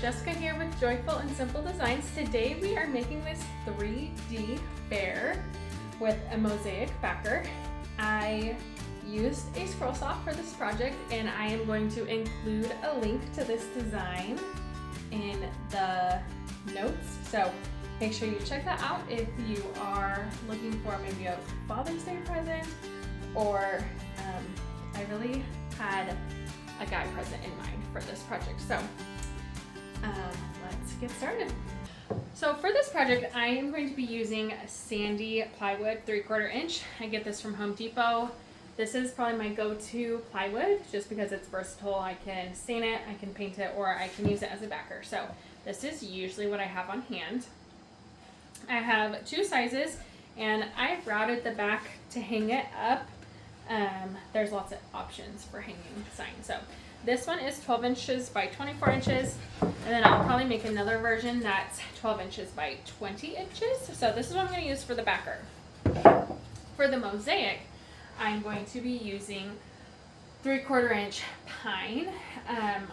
Jessica here with Joyful and Simple Designs. Today we are making this 3D bear with a mosaic backer. I used a scroll saw for this project and I am going to include a link to this design in the notes. So make sure you check that out if you are looking for maybe a Father's Day present, or I really had a guy present in mind for this project. So let's get started. So for this project, I am going to be using sandy plywood 3/4 inch. I get this from Home Depot. This is probably my go-to plywood just because it's versatile. I can stain it, I can paint it, or I can use it as a backer. So this is usually what I have on hand. I have 2 sizes and I've routed the back to hang it up. There's lots of options for hanging signs. So this one is 12 inches by 24 inches, and then I'll probably make another version that's 12 inches by 20 inches. So this is what I'm going to use for the backer. For the mosaic, I'm going to be using 3/4 inch pine.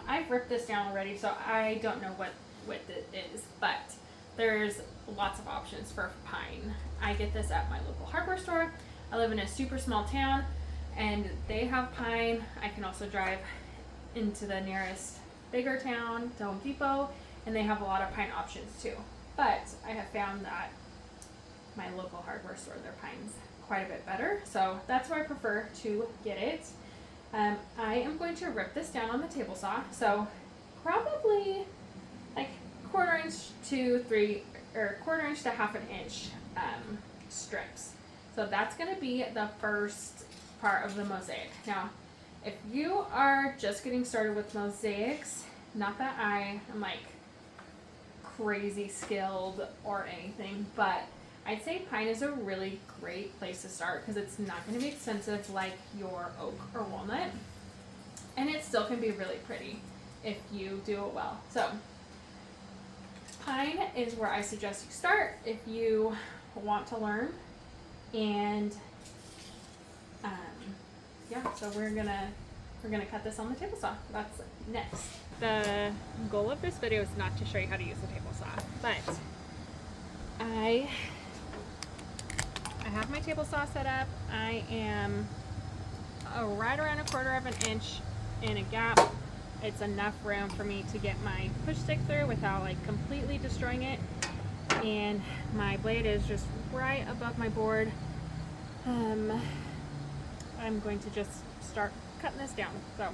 I've ripped this down already, so I don't know what width it is, but there's lots of options for pine. I get this at my local hardware store. I live in a super small town and they have pine. I can also drive into the nearest bigger town to Home Depot and they have a lot of pine options too. But I have found that my local hardware store, their pine's quite a bit better. So that's where I prefer to get it. I am going to rip this down on the table saw. So probably like 1/4 inch to 1/4 inch to 1/2 inch strips. So that's going to be the first part of the mosaic. Now, if you are just getting started with mosaics, not that I am like crazy skilled or anything, but I'd say pine is a really great place to start because it's not going to be expensive like your oak or walnut, and it still can be really pretty if you do it well. So pine is where I suggest you start if you want to learn. And yeah, so we're gonna cut this on the table saw. That's next. The goal of this video is not to show you how to use the table saw, but I have my table saw set up. I am right around 1/4 inch in a gap. It's enough room for me to get my push stick through without like completely destroying it. And my blade is just right above my board. I'm going to just start cutting this down. So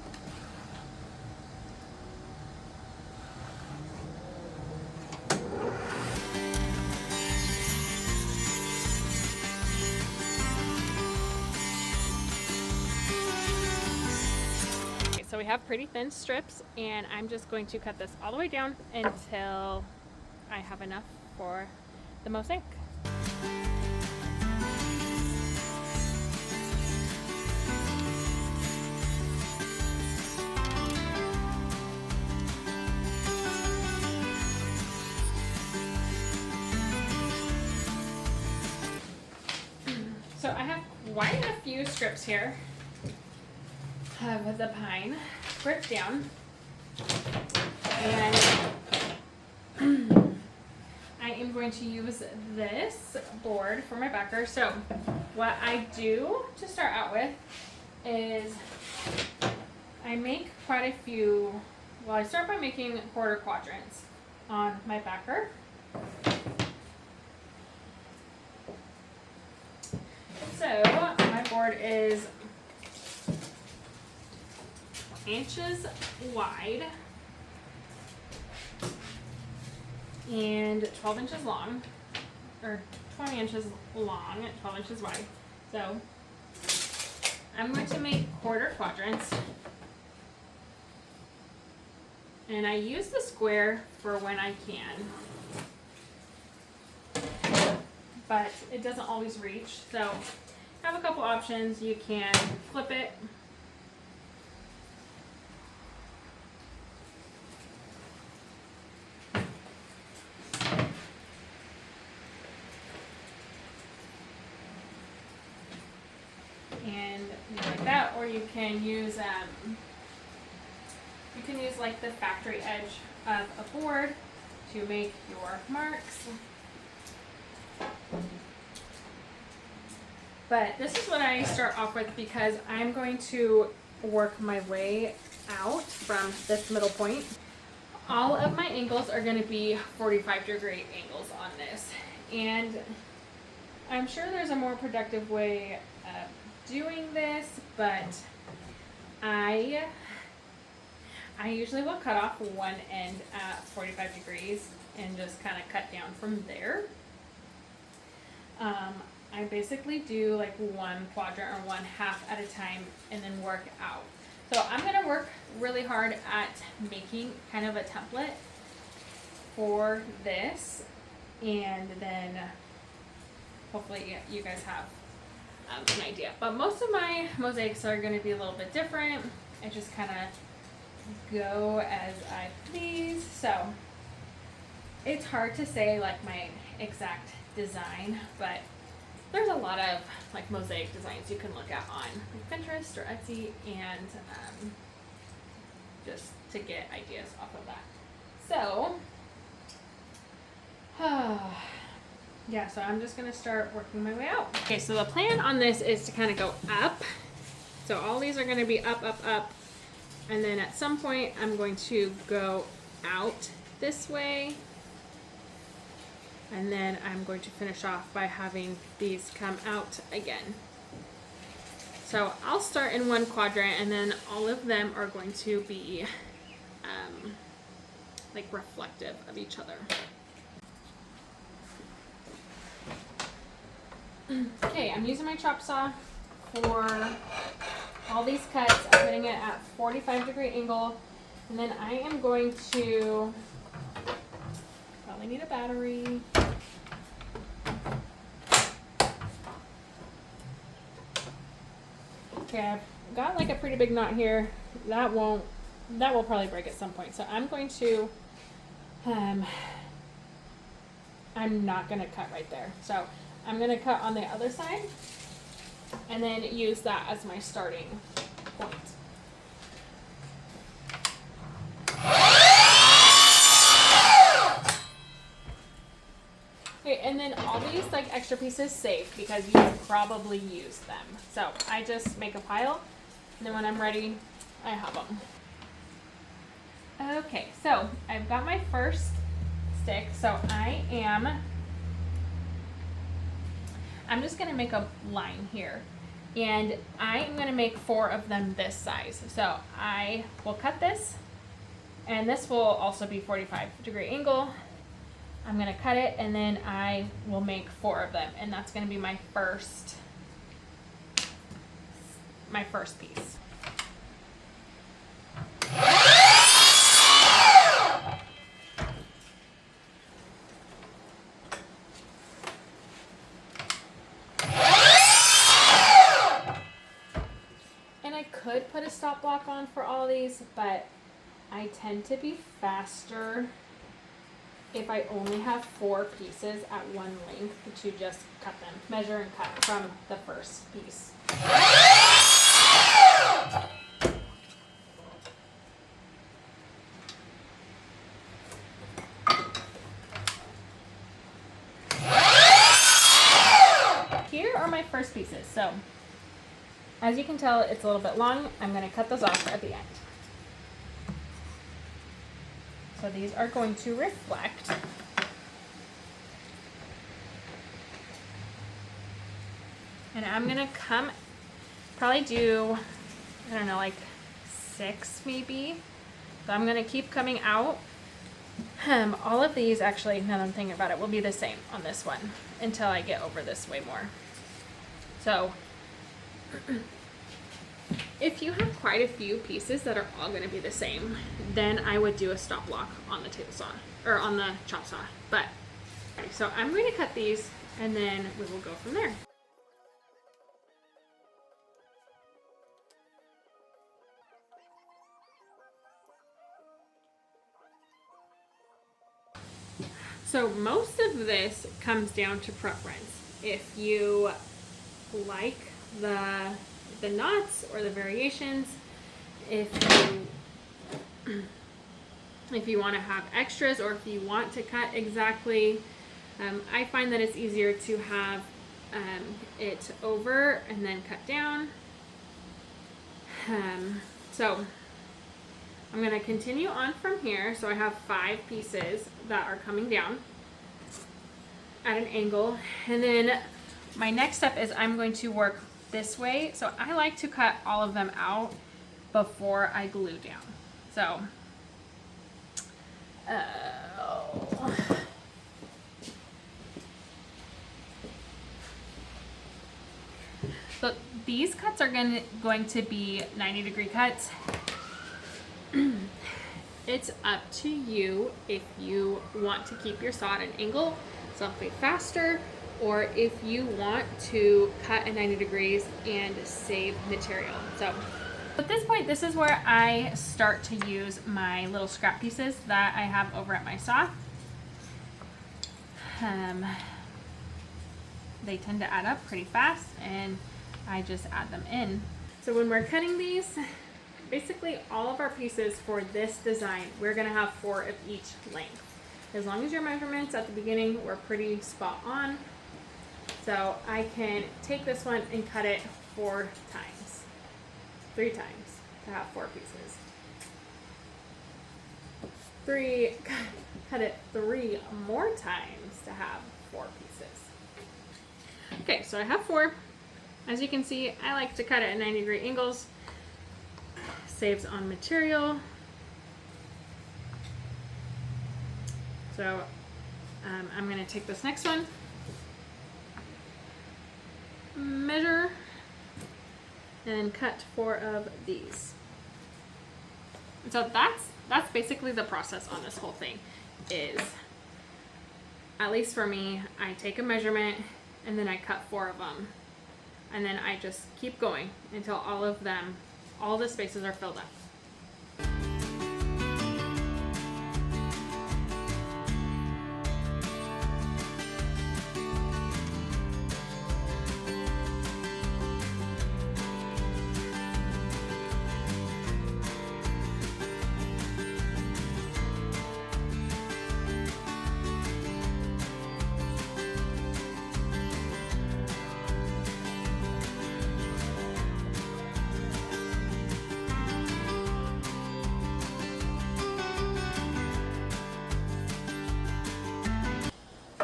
so we have pretty thin strips, and I'm just going to cut this all the way down until I have enough for the mosaic. So I have quite a few strips here of the pine ripped down, and I am going to use this board for my backer. So what I do to start out with is I make quite a few, well, I start by making 1/4 quadrants on my backer. So my board is inches wide and 12 inches long, or 20 inches long and 12 inches wide. So I'm going to make 1/4 quadrants, and I use the square for when I can, but it doesn't always reach. So I have a couple options. You can flip it, and like that, or you can use like the factory edge of a board to make your marks. But this is what I start off with because I'm going to work my way out from this middle point. All of my angles are going to be 45-degree angles on this. And I'm sure there's a more productive way of doing this, but I usually will cut off one end at 45 degrees and just kind of cut down from there. I basically do like one quadrant or one half at a time and then work out. So I'm going to work really hard at making kind of a template for this, and then hopefully you guys have an idea. But most of my mosaics are going to be a little bit different. I just kind of go as I please. So it's hard to say like my exact design, but there's a lot of like mosaic designs you can look at on Pinterest or Etsy, and just to get ideas off of that. So yeah, so I'm just gonna start working my way out. Okay, so the plan on this is to kind of go up. So all these are gonna be up, up, up, and then at some point I'm going to go out this way. And then I'm going to finish off by having these come out again. So I'll start in one quadrant, and then all of them are going to be like reflective of each other. Okay, I'm using my chop saw for all these cuts. I'm putting it at 45-degree angle, and then I am going to probably need a battery. Okay, I've got like a pretty big knot here. That will probably break at some point. So I'm going to, I'm not going to cut right there. So I'm going to cut on the other side and then use that as my starting point. Okay, and then all these like extra pieces save because you can probably use them. So I just make a pile, and then when I'm ready, I have them. Okay, so I've got my first stick. So I'm just gonna make a line here, and I'm gonna make 4 of them this size. So I will cut this, and this will also be 45-degree angle. I'm going to cut it, and then I will make 4 of them, and that's going to be my first piece. And I could put a stop block on for all these, but I tend to be faster if I only have 4 pieces at one length to just cut them, measure and cut from the first piece. Here are my first pieces. So as you can tell, it's a little bit long. I'm going to cut those off at the end. So these are going to reflect. And I'm going to probably do, I don't know, like 6 maybe. So I'm going to keep coming out. All of these, actually, now that I'm thinking about it, will be the same on this one until I get over this way more. So if you have quite a few pieces that are all going to be the same, then I would do a stop block on the table saw or on the chop saw. But so I'm going to cut these, and then we will go from there. So most of this comes down to preference. If you like the knots or the variations, if you if you want to have extras or if you want to cut exactly. I find that it's easier to have it over and then cut down. So I'm going to continue on from here. So I have 5 pieces that are coming down at an angle. And then my next step is I'm going to work this way. So I like to cut all of them out before I glue down. So so these cuts are going to be 90-degree cuts. It's up to you if you want to keep your saw at an angle, something faster, or if you want to cut at 90 degrees and save material. So at this point, this is where I start to use my little scrap pieces that I have over at my saw. They tend to add up pretty fast, and I just add them in. So when we're cutting these, basically all of our pieces for this design, we're gonna have 4 of each length. As long as your measurements at the beginning were pretty spot on. So I can take this one and cut it 3 times to have 4 pieces. Cut it 3 more times to have 4 pieces. Okay, so I have 4. As you can see, I like to cut it at 90-degree angles. Saves on material. So I'm going to take this next one, measure, and cut 4 of these. So that's basically the process on this whole thing. Is, at least for me, I take a measurement and then I cut 4 of them, and then I just keep going until all the spaces are filled up.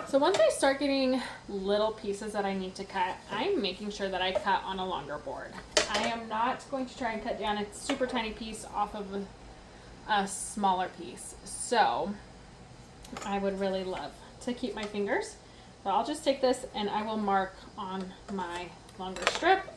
So once I start getting little pieces that I need to cut, I'm making sure that I cut on a longer board. I am not going to try and cut down a super tiny piece off of a smaller piece. So I would really love to keep my fingers. So I'll just take this and I will mark on my longer strip.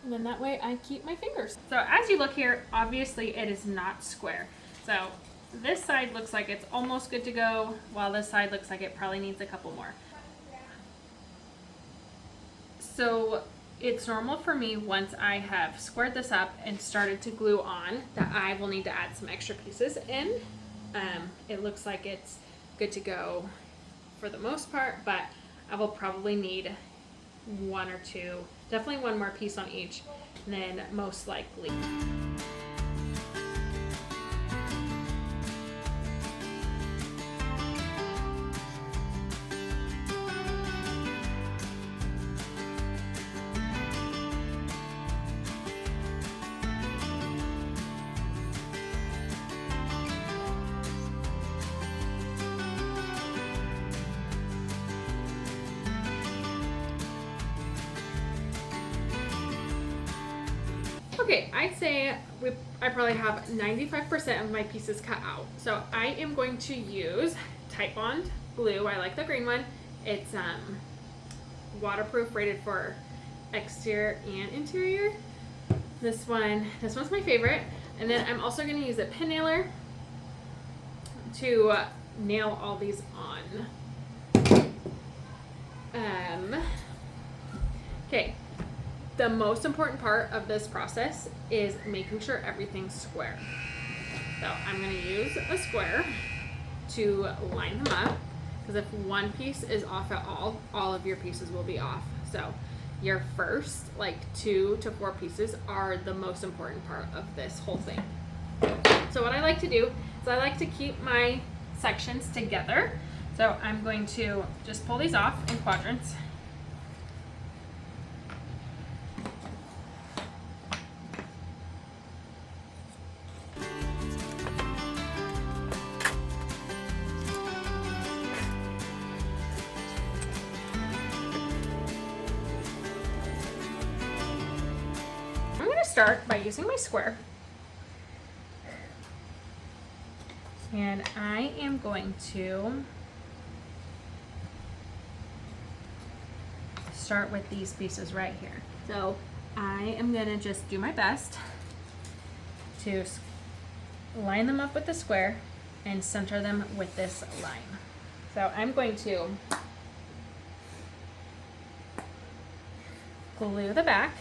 And then that way I keep my fingers. So as you look here, obviously it is not square. So this side looks like it's almost good to go, while this side looks like it probably needs a couple more. So it's normal for me, once I have squared this up and started to glue on, that I will need to add some extra pieces in. It looks like it's good to go for the most part, but I will probably need 1 or 2, definitely 1 more piece on each, and then most likely. Okay, I'd say I probably have 95% of my pieces cut out. So I am going to use Titebond glue. I like the green one. It's waterproof, rated for exterior and interior. This one's my favorite. And then I'm also going to use a pin nailer to nail all these on. Okay. The most important part of this process is making sure everything's square. So I'm going to use a square to line them up, because if one piece is off at all of your pieces will be off. So your first like 2 to 4 pieces are the most important part of this whole thing. So what I like to do is I like to keep my sections together. So I'm going to just pull these off in quadrants. I'm going to start by using my square. And I am going to start with these pieces right here. So I am going to just do my best to line them up with the square and center them with this line. So I'm going to glue the back.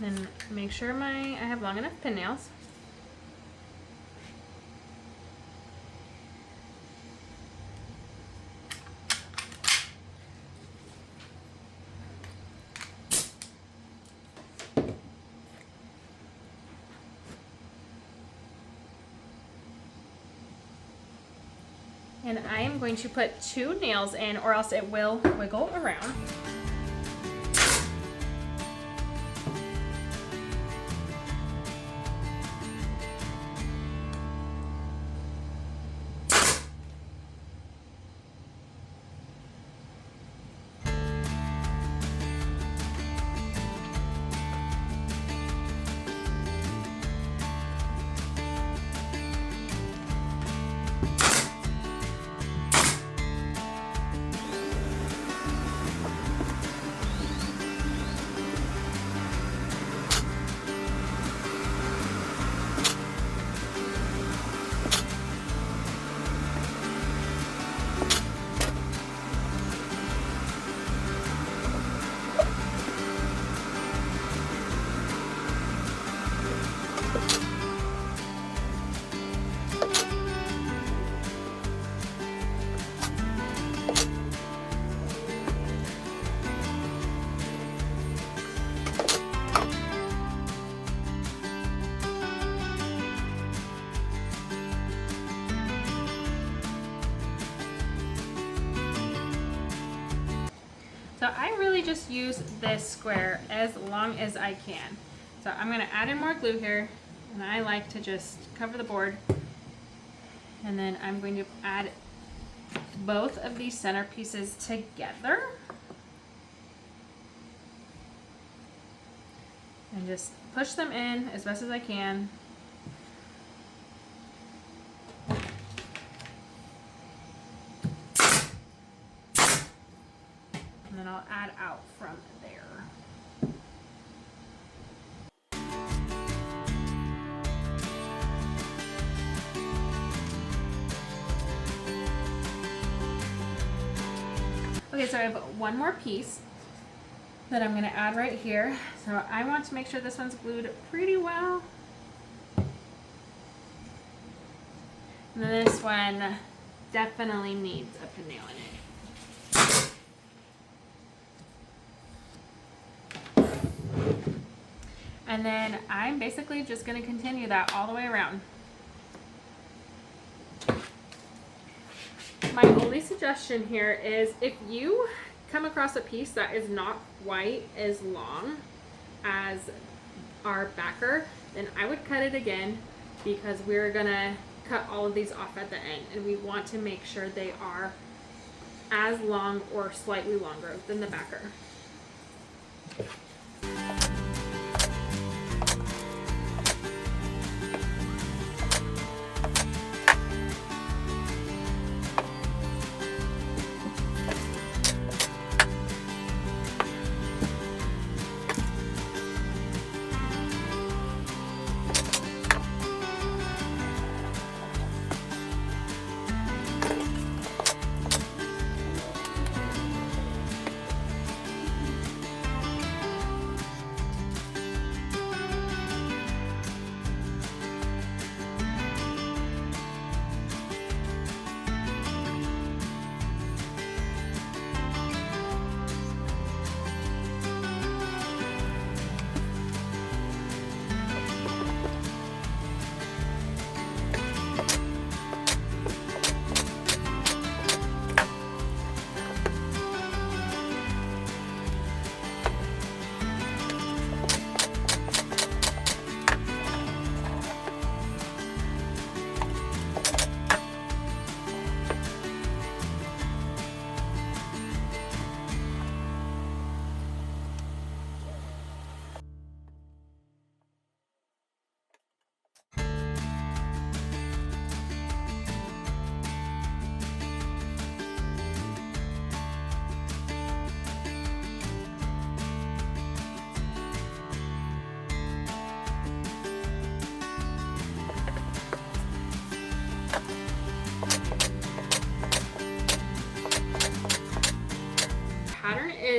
Then make sure I have long enough pin nails. And I am going to put 2 nails in, or else it will wiggle around. So I really just use this square as long as I can. So I'm going to add in more glue here, and I like to just cover the board. And then I'm going to add both of these center pieces together. And just push them in as best as I can. And then I'll add out from there. Okay, so I have one more piece that I'm going to add right here. So I want to make sure this one's glued pretty well. And then this one definitely needs a pin nail in it. And then I'm basically just going to continue that all the way around. My only suggestion here is if you come across a piece that is not quite as long as our backer, then I would cut it again, because we're going to cut all of these off at the end, and we want to make sure they are as long or slightly longer than the backer.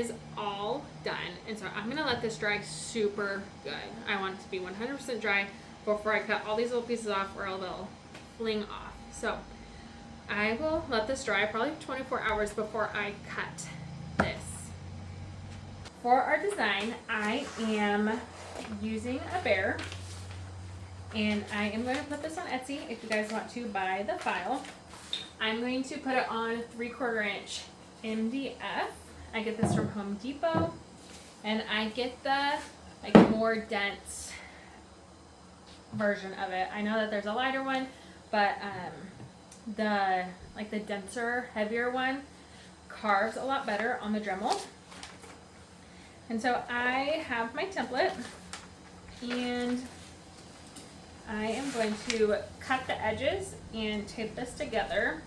is all done, and so I'm gonna let this dry super good. I want it to be 100% dry before I cut all these little pieces off, or they'll fling off. So I will let this dry probably 24 hours before I cut this. For our design, I am using a bear, and I am going to put this on Etsy if you guys want to buy the file. I'm going to put it on 3/4 inch MDF. I get this from Home Depot, and I get the more dense version of it. I know that there's a lighter one, but the denser, heavier one carves a lot better on the Dremel. And so I have my template, and I am going to cut the edges and tape this together.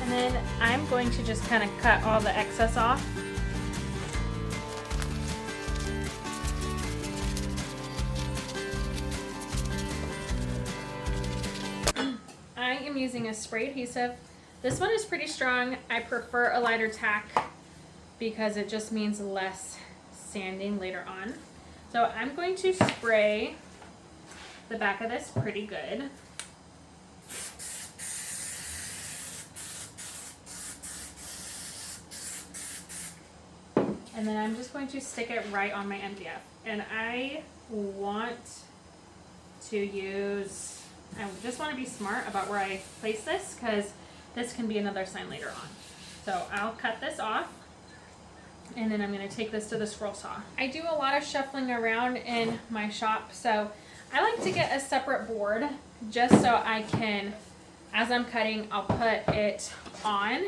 And then I'm going to just kind of cut all the excess off. I am using a spray adhesive. This one is pretty strong. I prefer a lighter tack because it just means less sanding later on. So I'm going to spray the back of this pretty good. And then I'm just going to stick it right on my MDF. And I want to use, I just want to be smart about where I place this, because this can be another sign later on. So I'll cut this off, and then I'm going to take this to the scroll saw. I do a lot of shuffling around in my shop, so I like to get a separate board just so I can, as I'm cutting, I'll put it on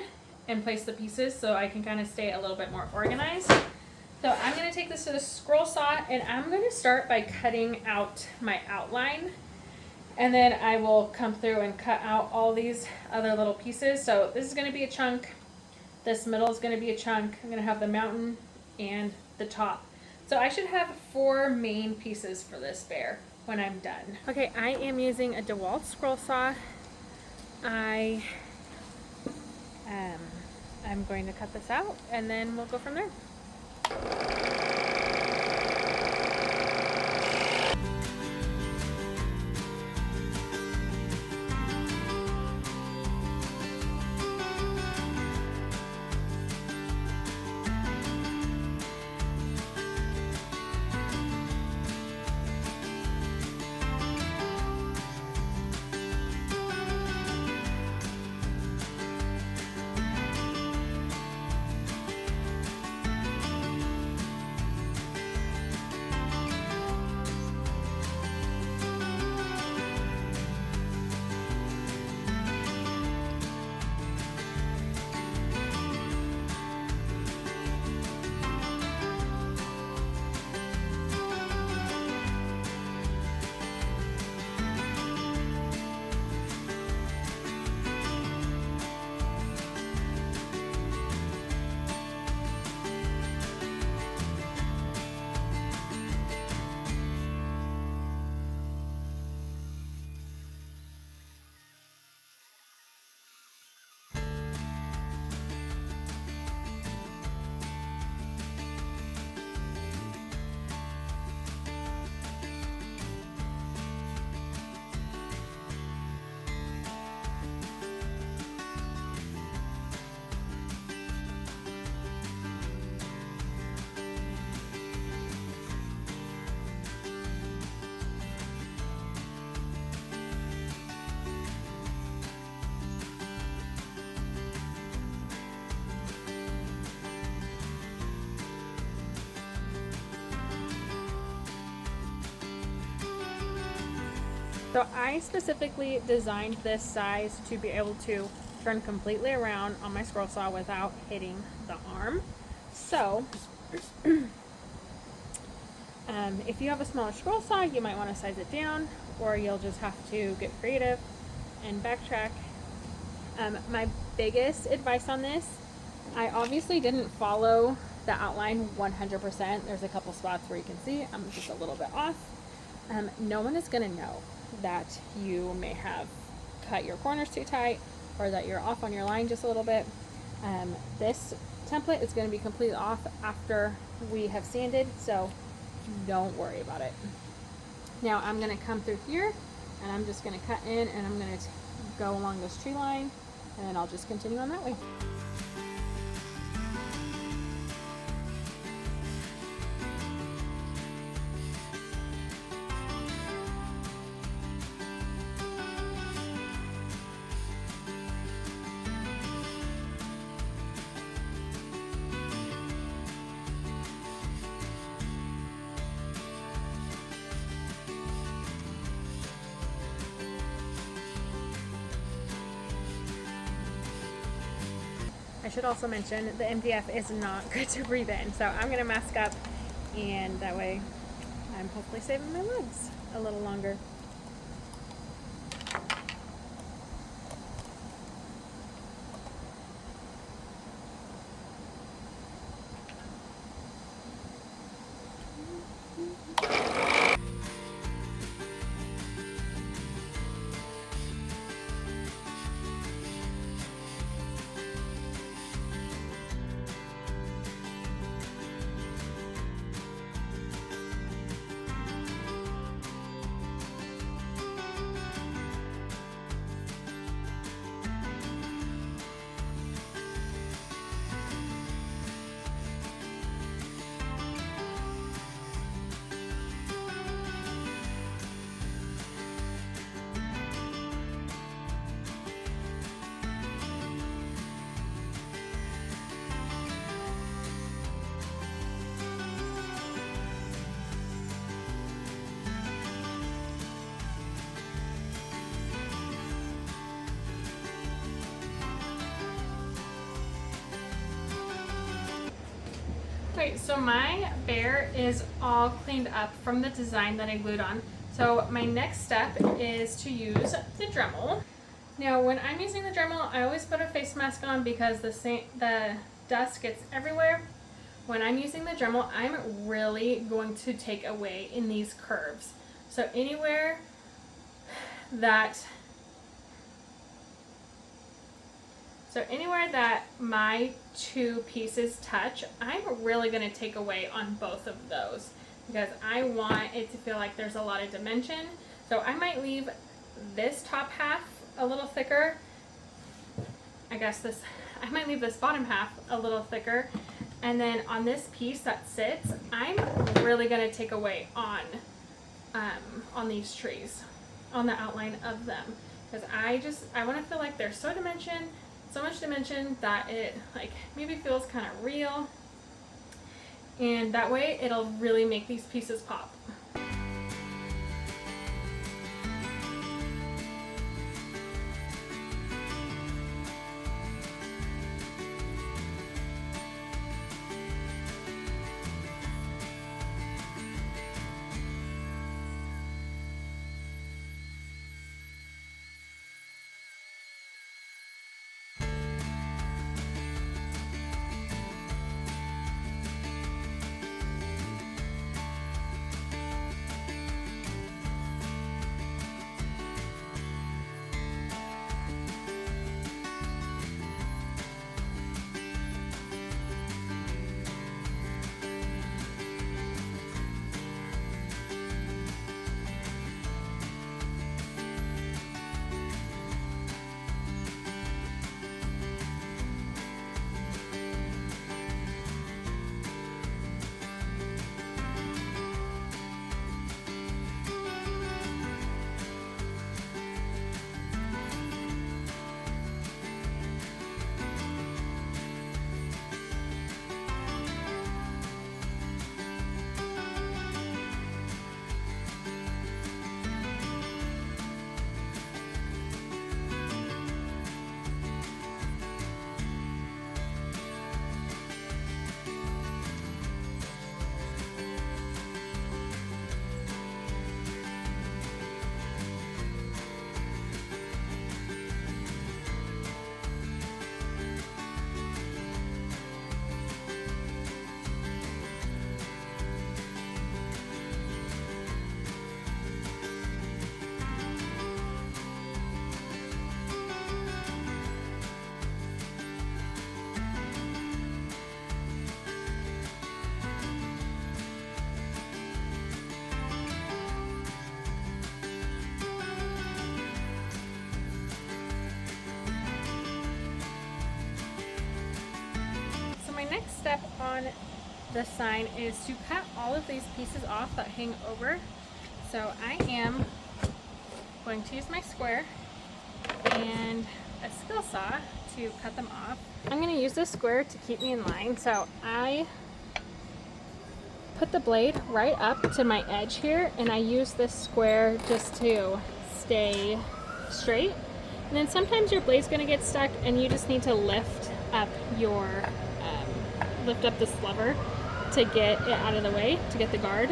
and place the pieces so I can kind of stay a little bit more organized. So I'm going to take this to the scroll saw, and I'm going to start by cutting out my outline, and then I will come through and cut out all these other little pieces. So this is going to be a chunk, this middle is going to be a chunk, I'm going to have the mountain and the top. So I should have 4 main pieces for this bear when I'm done. Okay, I am using a DeWalt scroll saw. I'm going to cut this out, and then we'll go from there. So I specifically designed this size to be able to turn completely around on my scroll saw without hitting the arm. So if you have a smaller scroll saw, you might want to size it down, or you'll just have to get creative and backtrack. My biggest advice on this, I obviously didn't follow the outline 100%. There's a couple spots where you can see I'm just a little bit off. No one is going to know that you may have cut your corners too tight or that you're off on your line just a little bit. This template is going to be completely off after we have sanded, so don't worry about it. Now I'm going to come through here and I'm just going to cut in, and I'm going to go along this tree line, and then I'll just continue on that way. I should also mention the MDF is not good to breathe in, so I'm going to mask up, and that way I'm hopefully saving my legs a little longer. Okay, so my bear is all cleaned up from the design that I glued on. So my next step is to use the Dremel. Now when I'm using the Dremel, I always put a face mask on because the dust gets everywhere. When I'm using the Dremel, I'm really going to take away in these curves. So anywhere that my two pieces touch, I'm really going to take away on both of those because I want it to feel like there's a lot of dimension. So I might leave this top half a little thicker. I might leave this bottom half a little thicker. And then on this piece that sits, I'm really going to take away on these trees, on the outline of them. Because I want to feel like there's so much dimension that it like maybe feels kind of real, and that way it'll really make these pieces pop. my next step on the sign is to cut all of these pieces off that hang over. So I am going to use my square and a skill saw to cut them off. I'm going to use this square to keep me in line. So I put the blade right up to my edge here, and I use this square just to stay straight. And then sometimes your blade's going to get stuck and you just need to lift up your lift up this lever to get it out of the way, to get the guard.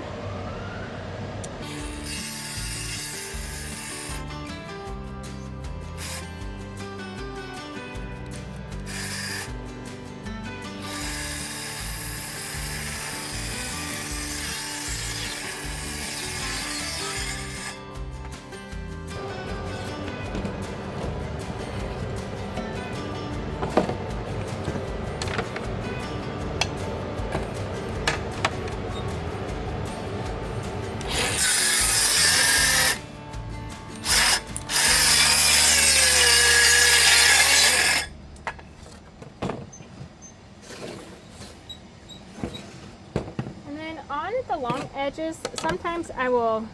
On the long edges, sometimes I will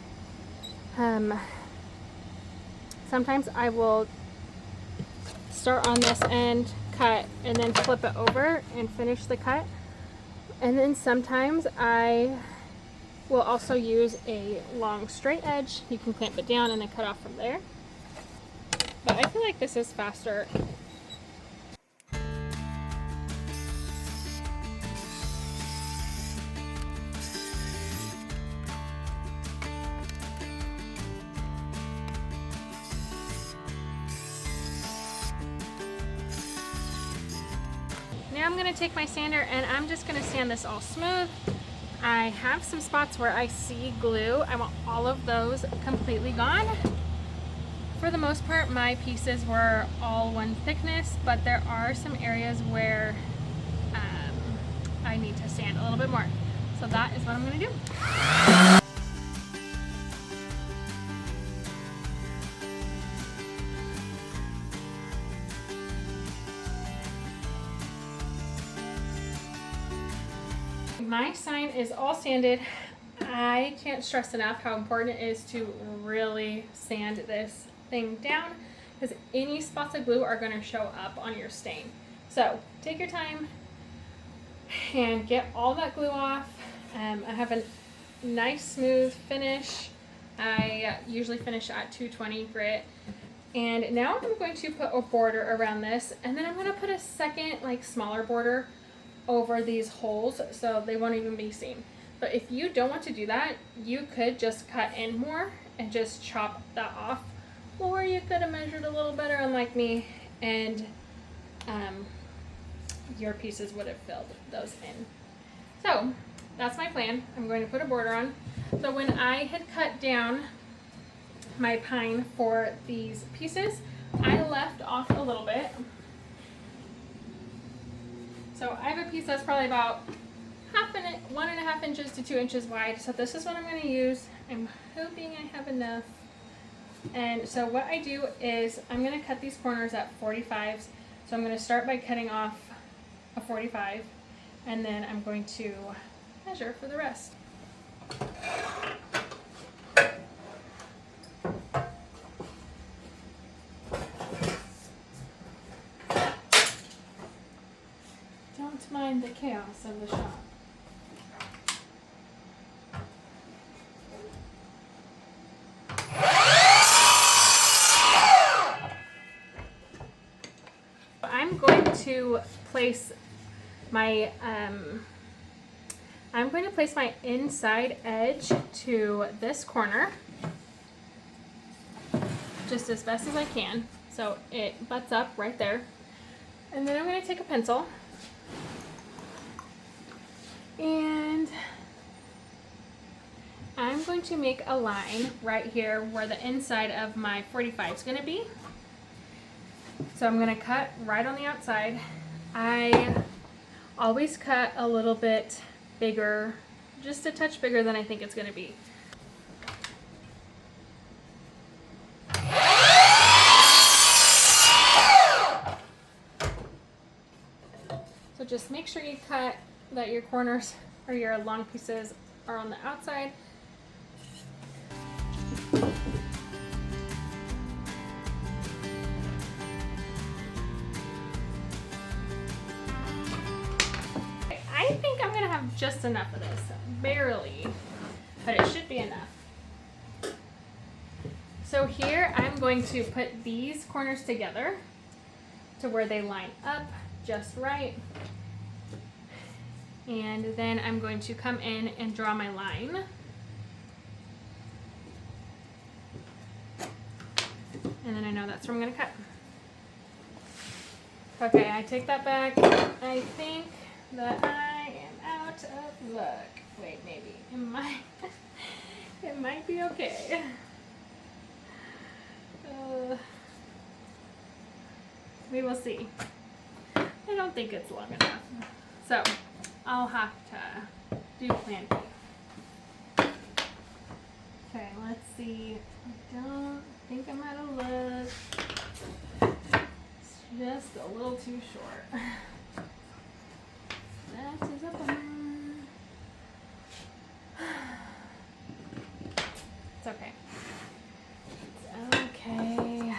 start on this end, cut, and then flip it over and finish the cut. And then sometimes I will also use a long straight edge. You can clamp it down and then cut off from there. But I feel like this is faster. Now I'm going to take my sander and I'm just going to sand this all smooth. I have some spots where I see glue. I want all of those completely gone. For the most part, my pieces were all one thickness, but there are some areas where I need to sand a little bit more. So that is what I'm going to do. My sign is all sanded. I can't stress enough how important it is to really sand this thing down, because any spots of glue are going to show up on your stain. So take your time and get all that glue off. I have a nice smooth finish. I usually finish at 220 grit. And now I'm going to put a border around this, and then I'm going to put a second, like, smaller border over these holes so they won't even be seen. But if you don't want to do that, you could just cut in more and just chop that off, or you could have measured a little better, unlike me, and your pieces would have filled those in. So that's my plan. I'm going to put a border on. So when I had cut down my pine for these pieces, I left off a little bit. So I have a piece that's probably about 1.5 inches to 2 inches wide. So this is what I'm going to use. I'm hoping I have enough. And so what I do is I'm going to cut these corners at 45s. So I'm going to start by cutting off a 45, and then I'm going to measure for the rest. Don't mind the chaos of the shop. I'm going to place my inside edge to this corner just as best as I can, so it butts up right there. And then I'm going to take a pencil and I'm going to make a line right here where the inside of my 45 is going to be. So I'm going to cut right on the outside. I always cut a little bit bigger, just a touch bigger than I think it's going to be. So just make sure you cut that your corners or your long pieces are on the outside. I think I'm gonna have just enough of this, barely, but it should be enough. So here I'm going to put these corners together to where they line up just right. And then I'm going to come in and draw my line. And then I know that's where I'm gonna cut. Okay, I take that back. I think that I am out of luck. Wait, maybe. It might be okay. We will see. I don't think it's long enough. So I'll have to do plan B. Okay, let's see. I don't think I'm out of luck. It's just a little too short. That is a bummer. It's okay. It's okay.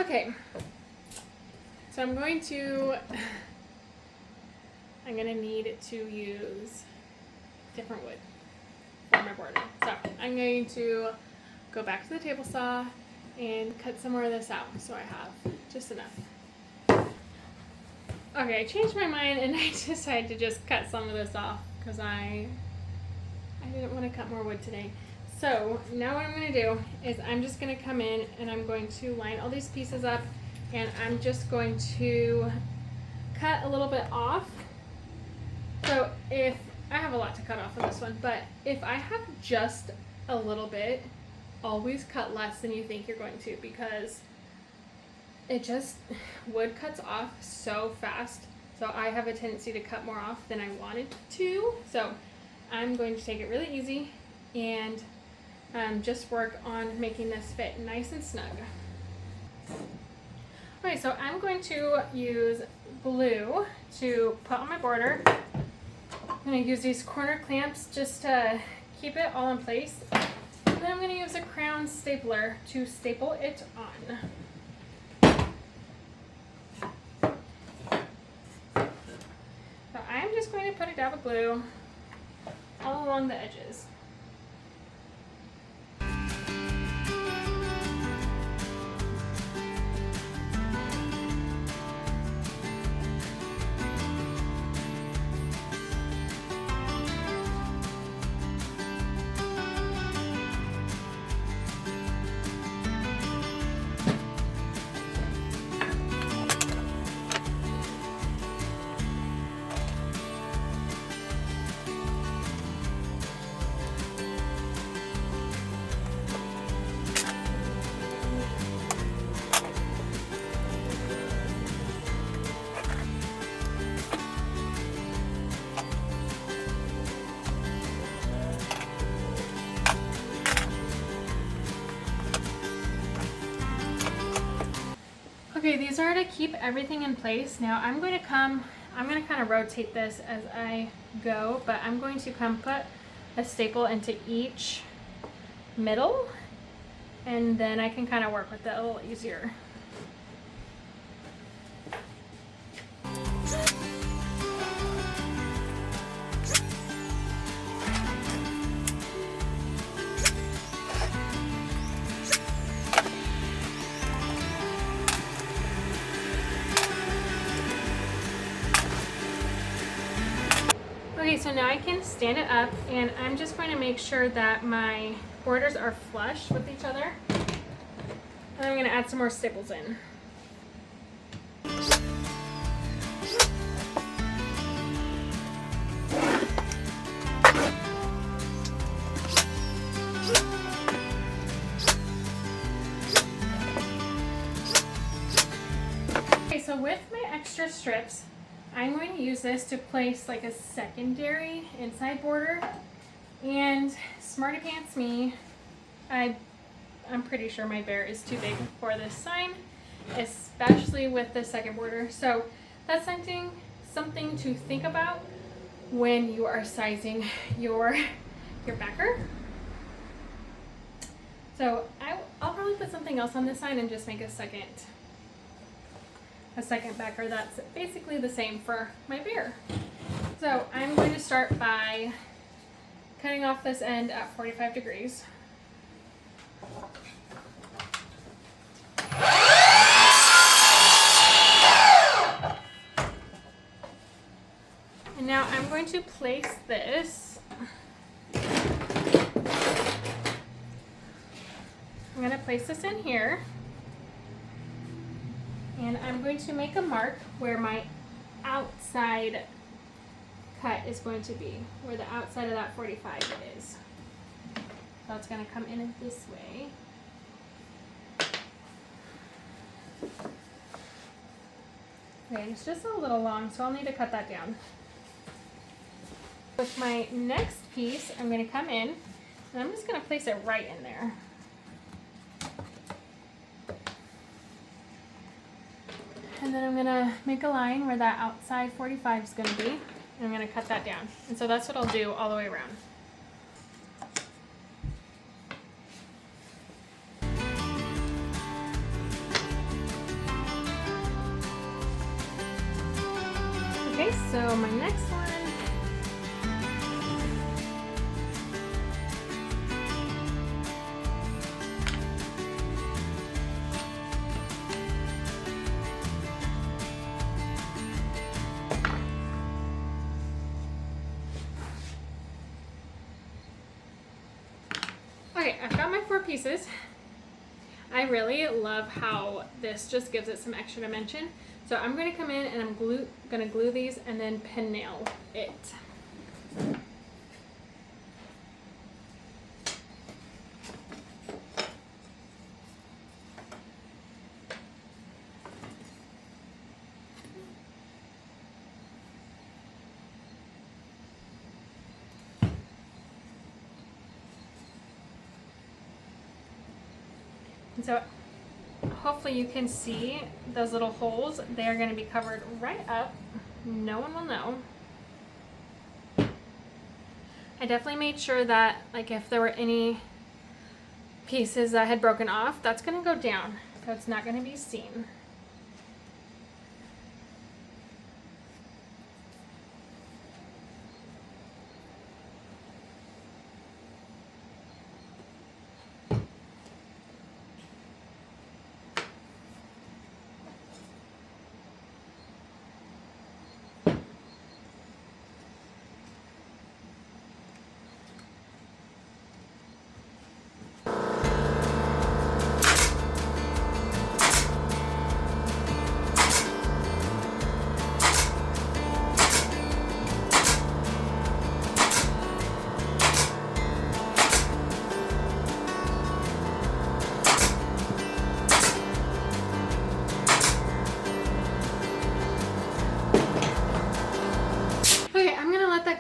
Okay. So I'm going to need to use different wood for my border. So I'm going to go back to the table saw and cut some more of this out so I have just enough. Okay, I changed my mind and I decided to just cut some of this off because I didn't want to cut more wood today. So now what I'm going to do is I'm just going to come in and I'm going to line all these pieces up and I'm just going to cut a little bit off. So if I have a lot to cut off of this one, but if I have just a little bit, always cut less than you think you're going to, because wood cuts off so fast. So I have a tendency to cut more off than I wanted to. So I'm going to take it really easy and just work on making this fit nice and snug. Okay, so I'm going to use glue to put on my border. I'm going to use these corner clamps just to keep it all in place. And then I'm going to use a crown stapler to staple it on. So I'm just going to put a dab of glue all along the edges. Okay, these are to keep everything in place. Now I'm going to kind of rotate this as I go, but I'm going to come put a staple into each middle, and then I can kind of work with it a little easier. Okay, so now I can stand it up, and I'm just going to make sure that my borders are flush with each other. And I'm going to add some more staples in. Okay, so with my extra strips, I'm going to use this to place like a secondary inside border, And smarty pants me, I'm pretty sure my bear is too big for this sign, especially with the second border. So that's something to think about when you are sizing your backer. So I'll probably put something else on this sign and just make a second backer that's basically the same for my bear. So I'm going to start by cutting off this end at 45 degrees. And now I'm going to place this. I'm going to place this in here. And I'm going to make a mark where my outside cut is going to be, where the outside of that 45 is. So it's going to come in this way. Okay, it's just a little long, so I'll need to cut that down. With my next piece, I'm going to come in, and I'm just going to place it right in there. And then I'm going to make a line where that outside 45 is going to be, and I'm going to cut that down. And so that's what I'll do all the way around. Okay, so my next one. Okay, I've got my 4 pieces. I really love how this just gives it some extra dimension. So I'm going to come in and I'm going to glue these and then pin nail it. And so hopefully you can see those little holes. They are going to be covered right up. No one will know. I definitely made sure that, like, if there were any pieces that had broken off, that's going to go down. So it's not going to be seen.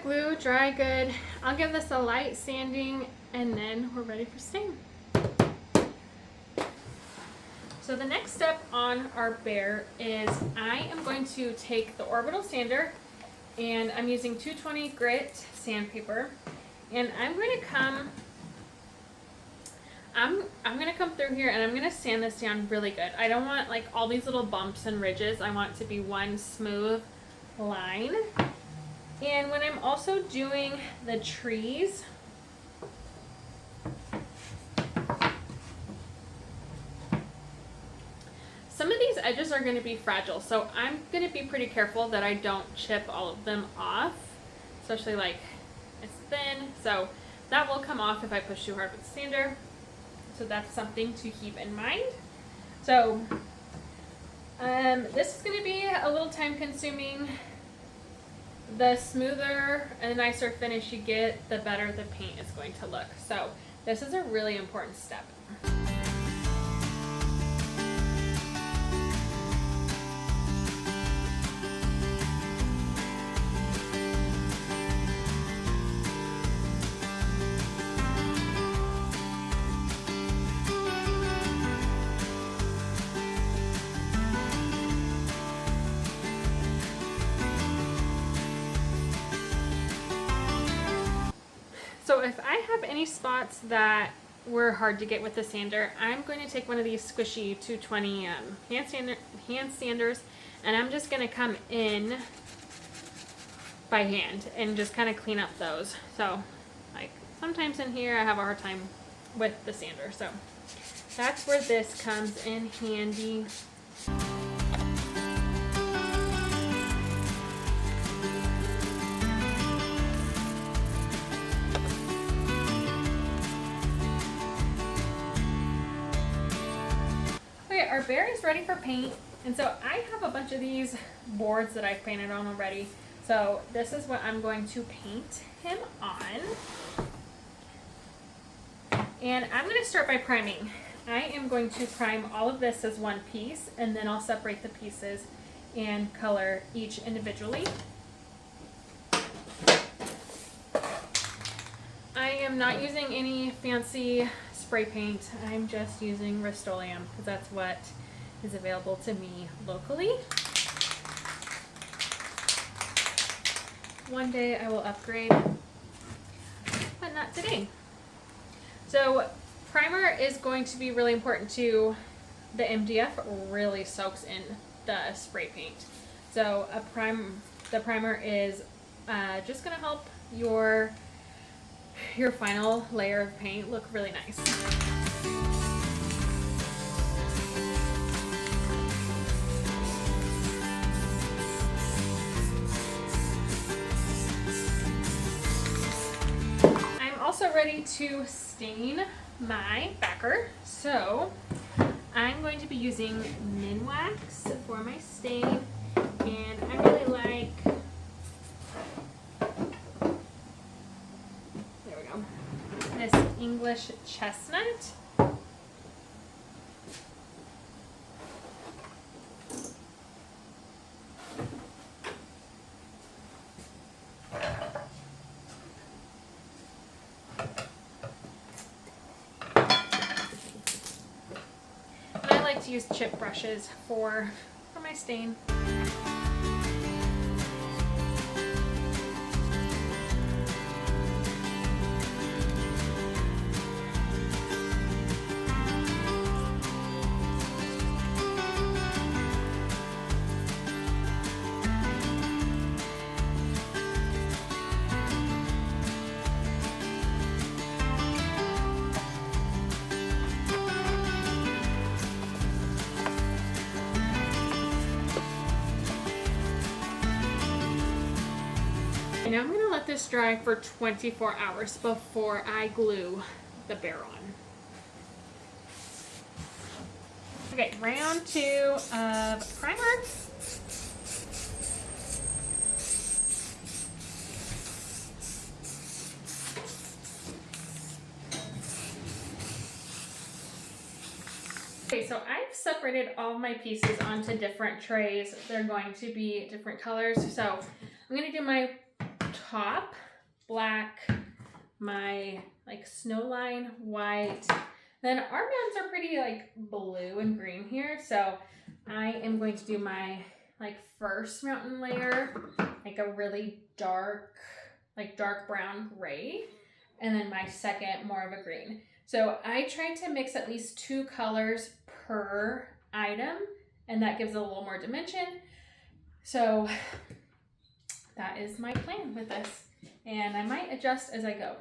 Glue dry good. I'll give this a light sanding and then we're ready for stain. So the next step on our bear is I am going to take the orbital sander and I'm using 220 grit sandpaper, and I'm going to come through here and I'm going to sand this down really good. I don't want like all these little bumps and ridges. I want it to be one smooth line. And when I'm also doing the trees, some of these edges are going to be fragile, so I'm going to be pretty careful that I don't chip all of them off, especially like it's thin, so that will come off if I push too hard with the sander. So that's something to keep in mind. So this is going to be a little time consuming. The smoother and nicer finish you get, the better the paint is going to look. So this is a really important step. So if I have any spots that were hard to get with the sander, I'm going to take one of these squishy 220 hand sanders, and I'm just going to come in by hand and just kind of clean up those. So like sometimes in here I have a hard time with the sander, so that's where this comes in handy. Okay, our bear is ready for paint, and so I have a bunch of these boards that I've painted on already. So this is what I'm going to paint him on. And I'm going to start by priming. I am going to prime all of this as one piece, and then I'll separate the pieces and color each individually. I am not using any fancy spray paint. I'm just using Rust-Oleum because that's what is available to me locally. One day I will upgrade, but not today. So primer is going to be really important too. The MDF really soaks in the spray paint. So the primer is just going to help your final layer of paint look really nice. Also ready to stain my backer, so I'm going to be using Minwax for my stain, and I really like, there we go, this English chestnut. To use chip brushes for my stain. Now I'm going to let this dry for 24 hours before I glue the bear on. Okay, round 2 of primer. Okay, so I've separated all my pieces onto different trays. They're going to be different colors. So I'm going to do my top black, my like snow line white, then our mountains are pretty like blue and green here, so I am going to do my like first mountain layer like a really dark, like dark brown gray, and then my second more of a green. So I try to mix at least 2 colors per item, and that gives it a little more dimension. So that is my plan with this, and I might adjust as I go.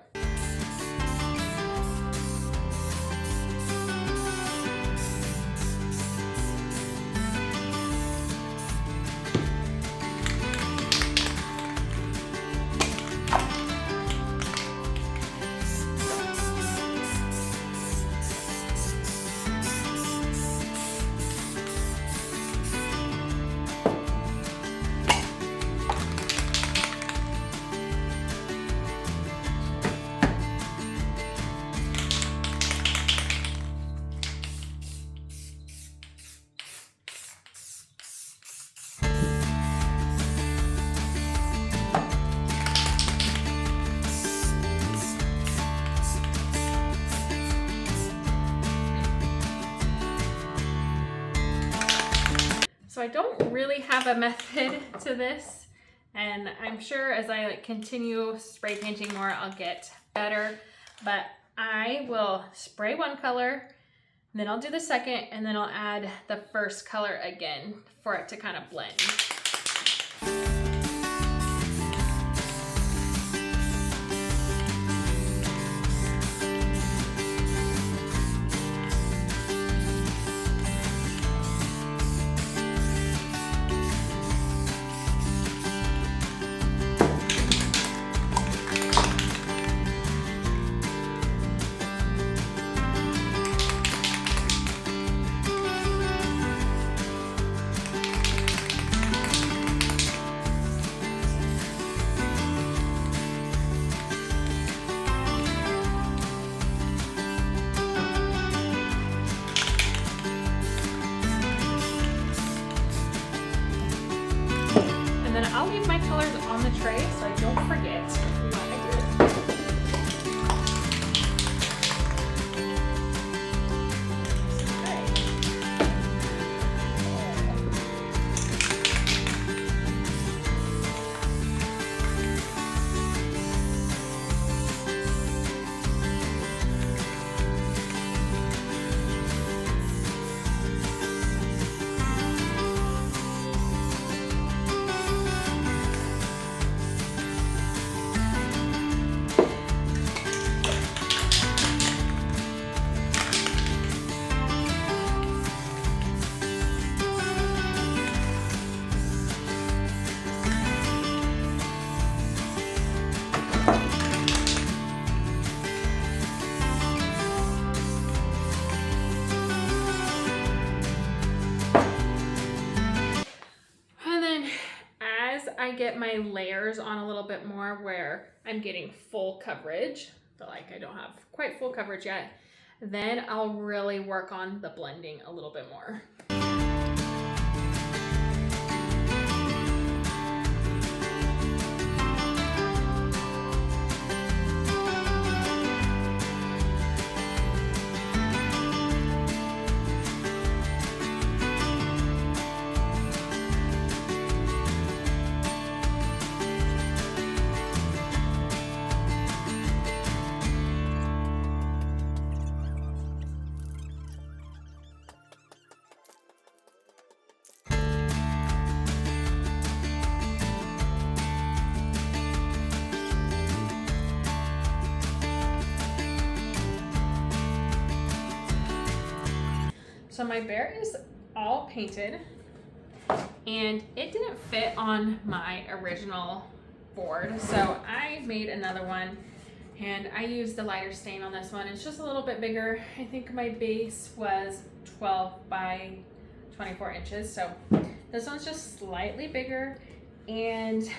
So I don't really have a method to this, and I'm sure as I continue spray painting more, I'll get better, but I will spray one color, then I'll do the second, and then I'll add the first color again for it to kind of blend. I'll leave my colors on the tray so I don't forget what I did. I get my layers on a little bit more where I'm getting full coverage, but like I don't have quite full coverage yet, then I'll really work on the blending a little bit more. So my bear is all painted and it didn't fit on my original board. So I made another one and I used the lighter stain on this one. It's just a little bit bigger. I think my base was 12 by 24 inches. So this one's just slightly bigger. And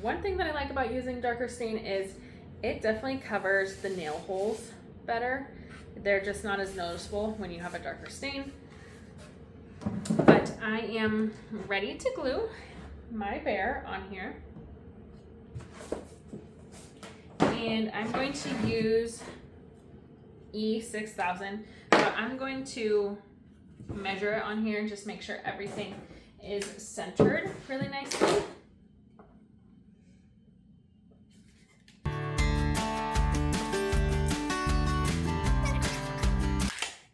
one thing that I like about using darker stain is it definitely covers the nail holes better. They're just not as noticeable when you have a darker stain. But I am ready to glue my bear on here. And I'm going to use E6000. So I'm going to measure it on here and just make sure everything is centered really nicely.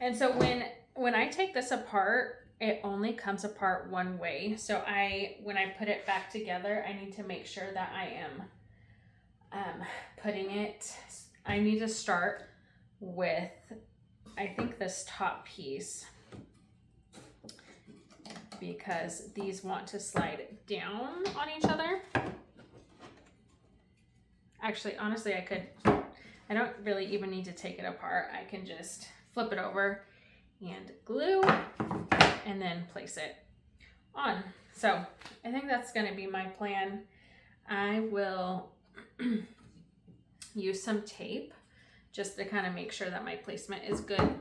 And so when I take this apart, it only comes apart one way. So when I put it back together, I need to make sure that I am putting it, I need to start with, I think, this top piece, because these want to slide down on each other. Actually, honestly, I don't really even need to take it apart. I can just flip it over and glue and then place it on. So I think that's going to be my plan. I will use some tape just to kind of make sure that my placement is good.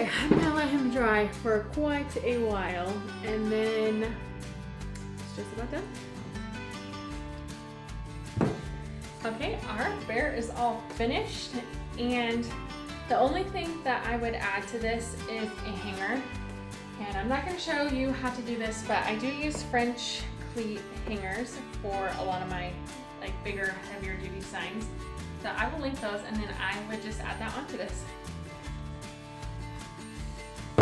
Okay, I'm gonna let him dry for quite a while, and then it's just about done. Okay, our bear is all finished, and the only thing that I would add to this is a hanger. And I'm not going to show you how to do this, but I do use French cleat hangers for a lot of my like bigger, heavier duty signs. So I will link those, and then I would just add that onto this.